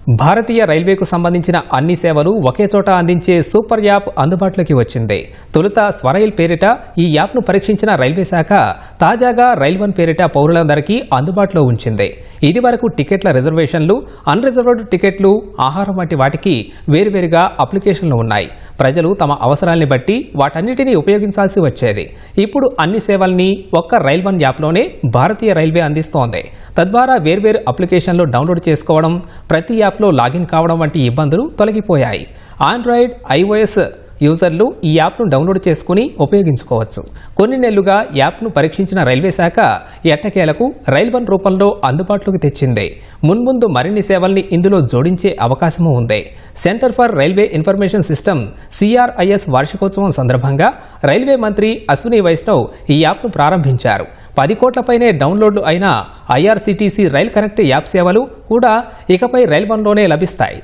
భారతీయ రైల్వేకు సంబంధించిన అన్ని సేవలు ఒకే చోట అందించే సూపర్ యాప్ అందుబాటులోకి వచ్చింది. తొలుత స్వరైల్ పేరిట ఈ యాప్ను పరీక్షించిన రైల్వే శాఖ తాజాగా రైల్1 పేరిట పౌరులందరికీ అందుబాటులో ఉంచింది. ఇదివరకు టికెట్ల రిజర్వేషన్లు, అన్రిజర్వ్డ్ టికెట్లు, ఆహారం వంటి వాటికి వేరువేరుగా అప్లికేషన్లు ఉన్నాయి. ప్రజలు తమ అవసరాల్ని బట్టి వాటన్నిటినీ ఉపయోగించాల్సి వచ్చేది. ఇప్పుడు అన్ని సేవల్ని ఒక్క రైల్1 యాప్లోనే భారతీయ రైల్వే అందిస్తోంది. తద్వారా వేర్వేరు అప్లికేషన్లు డౌన్లోడ్ చేసుకోవడం, ప్రతి యాప్లో లాగిన్ కావడం వంటి ఇబ్బందులు తొలగిపోయాయి. ఆండ్రాయిడ్, iOS యూజర్లు ఈ యాప్ను డౌన్లోడ్ చేసుకుని ఉపయోగించుకోవచ్చు. కొన్ని నెలలుగా యాప్ను పరీక్షించిన రైల్వే శాఖ ఎట్టకేలకు రైల్1 రూపంలో అందుబాటులోకి తెచ్చింది. మున్ముందు మరిన్ని సేవల్ని ఇందులో జోడించే అవకాశమూ ఉంది. Centre for railway information system CRIS వార్షికోత్సవం సందర్భంగా రైల్వే మంత్రి అశ్విని వైష్ణవ్ ఈ యాప్ను ప్రారంభించారు. 10 కోట్లపైనే డౌన్లోడ్లు అయిన IRCTC రైల్ కనెక్ట్ యాప్ సేవలు కూడా ఇకపై రైల్1లోనే లభిస్తాయి.